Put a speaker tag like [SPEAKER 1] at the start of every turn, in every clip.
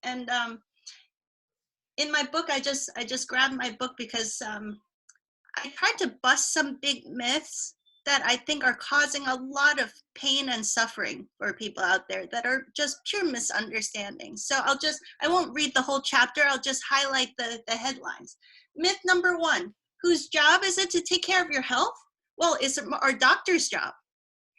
[SPEAKER 1] And in my book, I just grabbed my book because I tried to bust some big myths that I think are causing a lot of pain and suffering for people out there that are just pure misunderstandings. So I won't read the whole chapter, I'll just highlight the headlines. Myth number 1, whose job is it to take care of your health? Well, it's our doctor's job.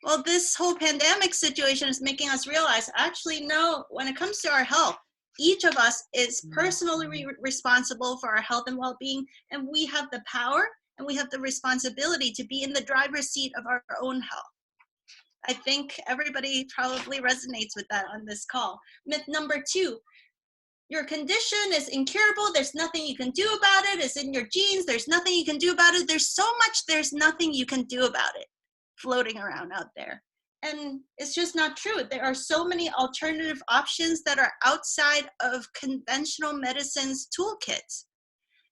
[SPEAKER 1] Well, this whole pandemic situation is making us realize, actually, no, when it comes to our health, each of us is personally responsible for our health and well-being, and we have the power and we have the responsibility to be in the driver's seat of our own health. I think everybody probably resonates with that on this call. Myth number 2, your condition is incurable. There's nothing you can do about it. It's in your genes. There's nothing you can do about it. There's so much there's nothing you can do about it floating around out there. And it's just not true. There are so many alternative options that are outside of conventional medicine's toolkits.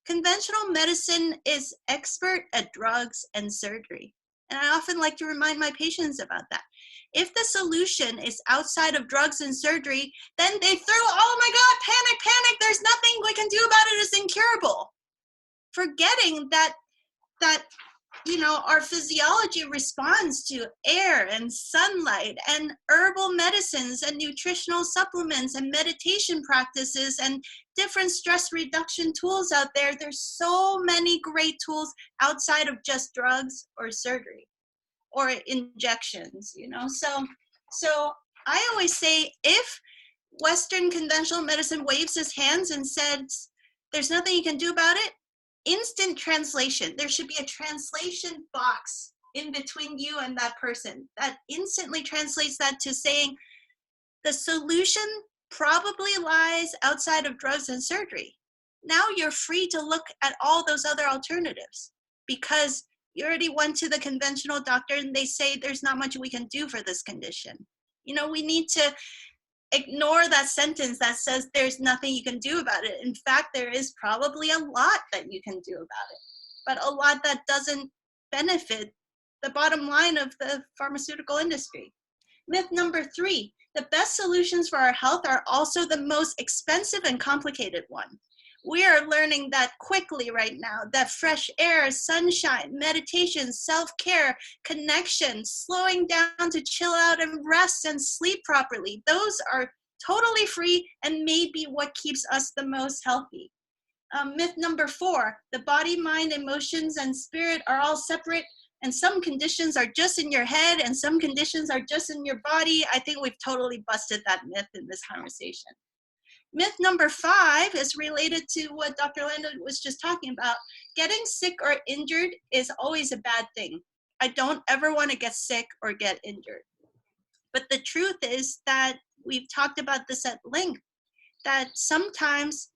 [SPEAKER 1] Conventional medicine is expert at drugs and surgery. And I often like to remind my patients about that. If the solution is outside of drugs and surgery, then they throw, oh my God, panic, panic, there's nothing we can do about it, it's incurable. Forgetting that our physiology responds to air and sunlight and herbal medicines and nutritional supplements and meditation practices and different stress reduction tools out there. There's so many great tools outside of just drugs or surgery or injections, So I always say, if Western conventional medicine waves his hands and says, there's nothing you can do about it, instant translation. There should be a translation box in between you and that person that instantly translates that to saying the solution probably lies outside of drugs and surgery. Now you're free to look at all those other alternatives because you already went to the conventional doctor and they say there's not much we can do for this condition. We need to ignore that sentence that says there's nothing you can do about it. In fact, there is probably a lot that you can do about it, but a lot that doesn't benefit the bottom line of the pharmaceutical industry. Myth number 3, the best solutions for our health are also the most expensive and complicated one. We are learning that quickly right now, that fresh air, sunshine, meditation, self-care, connection, slowing down to chill out and rest and sleep properly, those are totally free and may be what keeps us the most healthy. Myth number 4, the body, mind, emotions, and spirit are all separate, and some conditions are just in your head and some conditions are just in your body. I think we've totally busted that myth in this conversation. Myth number 5 is related to what Dr. Lando was just talking about. Getting sick or injured is always a bad thing. I don't ever want to get sick or get injured. But the truth is that we've talked about this at length, that sometimes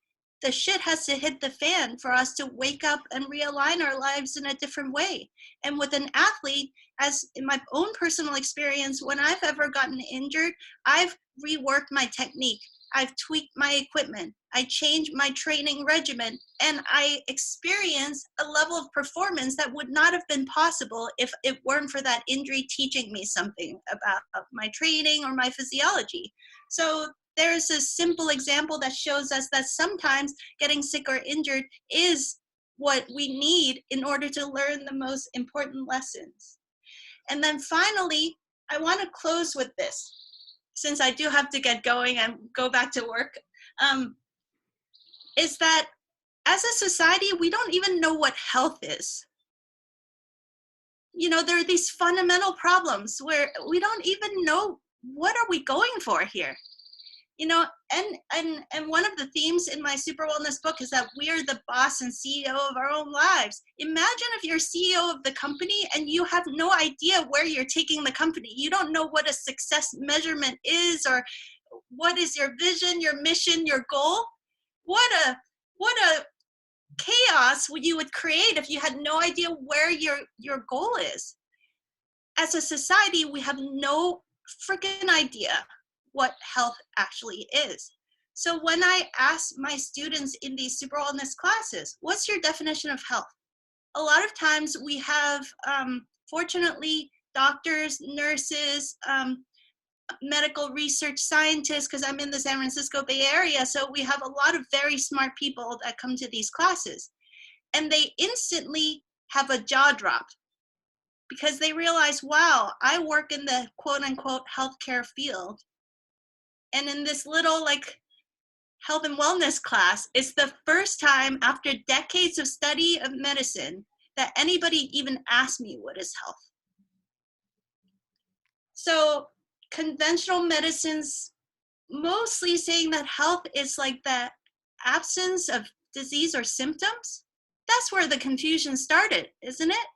[SPEAKER 1] the shit has to hit the fan for us to wake up and realign our lives in a different way. And with an athlete, as in my own personal experience, when I've ever gotten injured, I've reworked my technique. I've tweaked my equipment, I changed my training regimen, and I experienced a level of performance that would not have been possible if it weren't for that injury teaching me something about my training or my physiology. So there's a simple example that shows us that sometimes getting sick or injured is what we need in order to learn the most important lessons. And then finally, I want to close with this, since I do have to get going and go back to work, is that as a society, we don't even know what health is. There are these fundamental problems where we don't even know what are we going for here. And one of the themes in my Super Wellness book is that we are the boss and CEO of our own lives. Imagine if you're CEO of the company and you have no idea where you're taking the company. You don't know what a success measurement is, or what is your vision, your mission, your goal. What a chaos you would create if you had no idea where your goal is. As a society, we have no freaking idea what health actually is. So when I ask my students in these Super Wellness classes, what's your definition of health? A lot of times we have, fortunately, doctors, nurses, medical research scientists, because I'm in the San Francisco Bay Area, so we have a lot of very smart people that come to these classes. And they instantly have a jaw drop because they realize, wow, I work in the quote unquote healthcare field. And in this little health and wellness class, it's the first time after decades of study of medicine that anybody even asked me what is health. So conventional medicine's mostly saying that health is like the absence of disease or symptoms. That's where the confusion started, isn't it?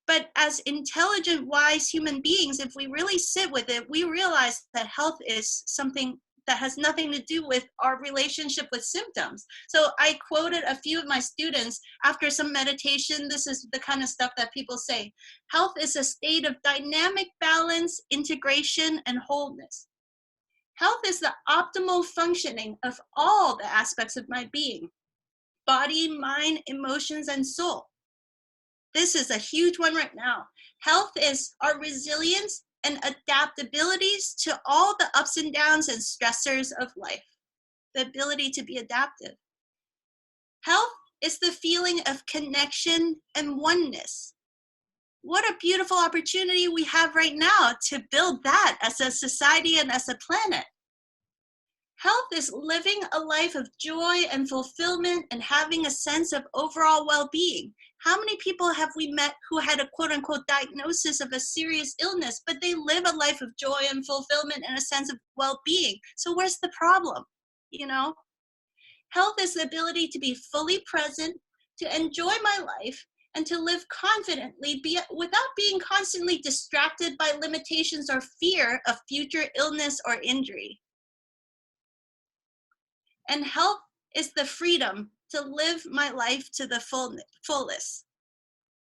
[SPEAKER 1] But as intelligent, wise human beings, if we really sit with it, we realize that health is something that has nothing to do with our relationship with symptoms. So I quoted a few of my students after some meditation. This is the kind of stuff that people say. Health is a state of dynamic balance, integration, and wholeness. Health is the optimal functioning of all the aspects of my being: body, mind, emotions, and soul. This is a huge one right now. Health is our resilience and adaptabilities to all the ups and downs and stressors of life, the ability to be adaptive. Health is the feeling of connection and oneness. What a beautiful opportunity we have right now to build that as a society and as a planet. Health is living a life of joy and fulfillment and having a sense of overall well-being. How many people have we met who had a quote-unquote diagnosis of a serious illness, but they live a life of joy and fulfillment and a sense of well-being? So where's the problem? Health is the ability to be fully present, to enjoy my life, and to live confidently without being constantly distracted by limitations or fear of future illness or injury. And health is the freedom to live my life to the fullest.